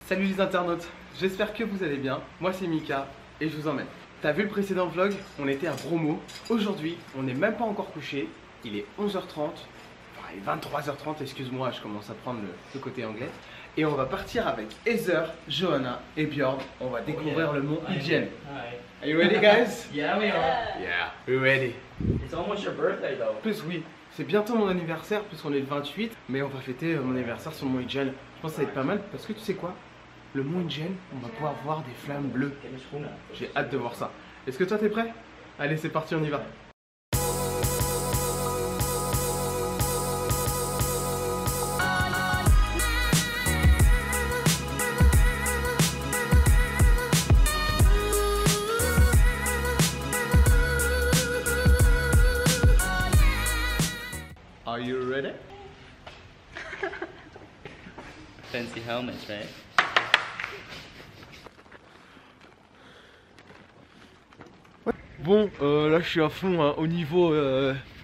Salut les internautes, j'espère que vous allez bien. Moi c'est Mika et je vous emmène. T'as vu le précédent vlog? On était à Bromo. Aujourd'hui, on n'est même pas encore couché. Il est 11h30, enfin il est 23h30, excuse-moi, je commence à prendre le côté anglais. Et on va partir avec Heather, Johanna et Bjorn. On va découvrir le mont Ugien. Are you ready guys? Yeah, we are. Yeah, we're ready. It's almost your birthday though. En plus oui, c'est bientôt mon anniversaire puisqu'on est le 28. Mais on va fêter mon anniversaire sur le mont Ugien. Je pense que ça va être pas mal parce que tu sais quoi? Le mont Ugien, on va pouvoir voir des flammes bleues. J'ai hâte de voir ça. Est-ce que toi t'es prêt? Allez c'est parti, on y va. Are you ready? Fancy helmets, right? Bon, là je suis à fond hein, au niveau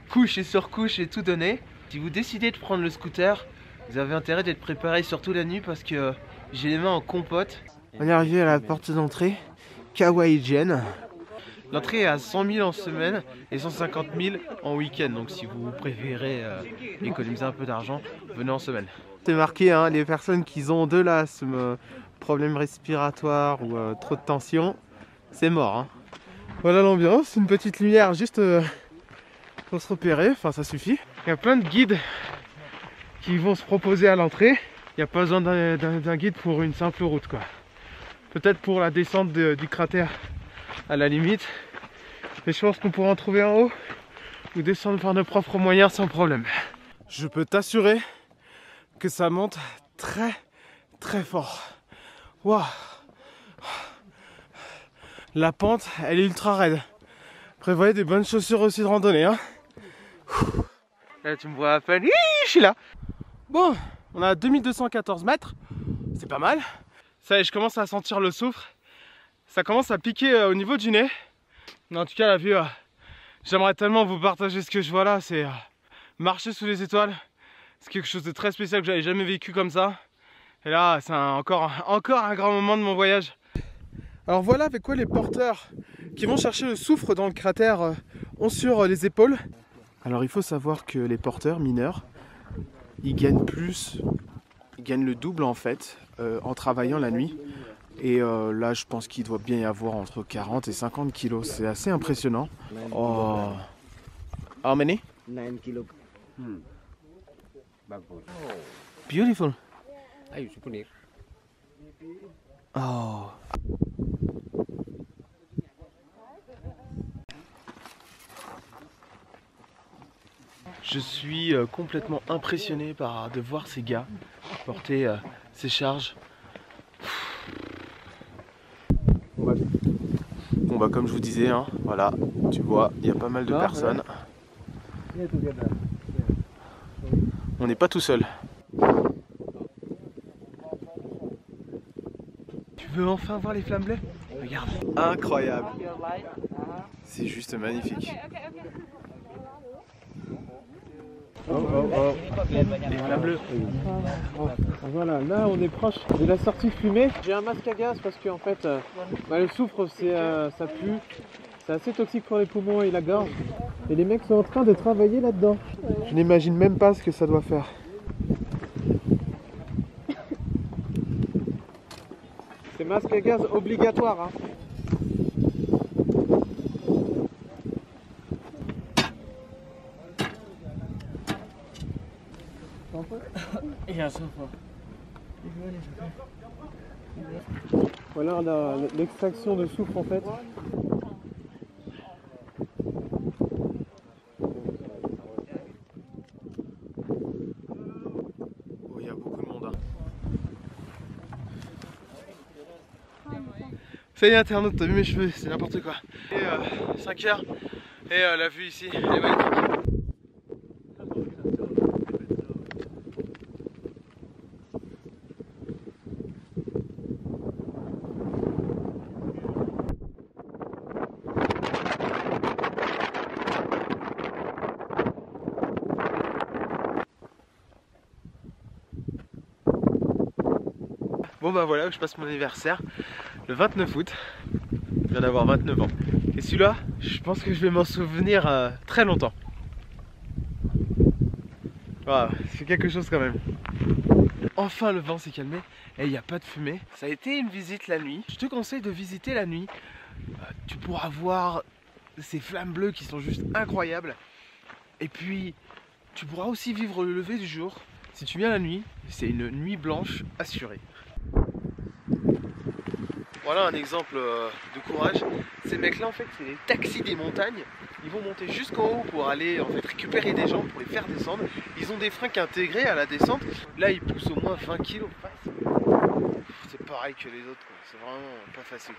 couche et surcouche et tout donné. Si vous décidez de prendre le scooter, vous avez intérêt d'être préparé surtout la nuit parce que j'ai les mains en compote. On est arrivé à la porte d'entrée, Kawaii-Jen. L'entrée est à 100 000 en semaine et 150 000 en week-end. Donc si vous préférez économiser un peu d'argent, venez en semaine. C'est marqué, hein, les personnes qui ont de l'asthme, problèmes respiratoires ou trop de tension, c'est mort. Hein. Voilà l'ambiance, une petite lumière juste pour se repérer, enfin ça suffit. Il y a plein de guides qui vont se proposer à l'entrée. Il n'y a pas besoin d'un guide pour une simple route quoi. Peut-être pour la descente du cratère à la limite. Mais je pense qu'on pourra en trouver en haut ou descendre par nos propres moyens sans problème. Je peux t'assurer que ça monte très très fort. Waouh! La pente, elle est ultra raide. Prévoyez des bonnes chaussures aussi de randonnée. Hein. Là, tu me vois à peine. Hi, je suis là. Bon, on a 2214 mètres. C'est pas mal. Ça y est, je commence à sentir le soufre. Ça commence à piquer au niveau du nez. Mais en tout cas, la vue, j'aimerais tellement vous partager ce que je vois là. C'est marcher sous les étoiles. C'est quelque chose de très spécial que j'avais jamais vécu comme ça. Et là, c'est encore un grand moment de mon voyage. Alors voilà avec quoi les porteurs qui vont chercher le soufre dans le cratère ont sur les épaules. Alors il faut savoir que les porteurs mineurs, ils gagnent le double en fait en travaillant la nuit. Et là je pense qu'il doit bien y avoir entre 40 et 50 kilos, c'est assez impressionnant. Oh. How many? 9 kilos. Beautiful. Super. Oh. Je suis complètement impressionné de voir ces gars porter ces charges. Bon bah comme je vous disais, hein, voilà, tu vois, il y a pas mal de personnes. On n'est pas tout seul. Tu veux enfin voir les flammes bleues? Regarde. Incroyable. C'est juste magnifique. Les flammes bleues. Voilà, là on est proche de la sortie fumée. J'ai un masque à gaz parce que en fait, le soufre ça pue. C'est assez toxique pour les poumons et la gorge. Et les mecs sont en train de travailler là-dedans. Je n'imagine même pas ce que ça doit faire. C'est masque à gaz obligatoire. Hein. Voilà l'extraction de soufre en fait. Oh, il y a beaucoup de monde. Hein. Ça y est internaute, t'as vu mes cheveux, c'est n'importe quoi. Et 5 heures et la vue ici, elle est magnifique. Bon Bon bah voilà, je passe mon anniversaire le 29 août. Je viens d'avoir 29 ans. Et celui-là, je pense que je vais m'en souvenir très longtemps. Voilà, c'est quelque chose quand même. Enfin le vent s'est calmé et il n'y a pas de fumée. Ça a été une visite la nuit. Je te conseille de visiter la nuit. Tu pourras voir ces flammes bleues qui sont juste incroyables. Et puis tu pourras aussi vivre le lever du jour. Si tu viens la nuit, c'est une nuit blanche assurée. Voilà un exemple de courage. Ces mecs là en fait c'est les taxis des montagnes. Ils vont monter jusqu'en haut pour aller en fait récupérer des gens pour les faire descendre. Ils ont des freins intégrés à la descente. Là ils poussent au moins 20 kg. C'est pareil que les autres, c'est vraiment pas facile.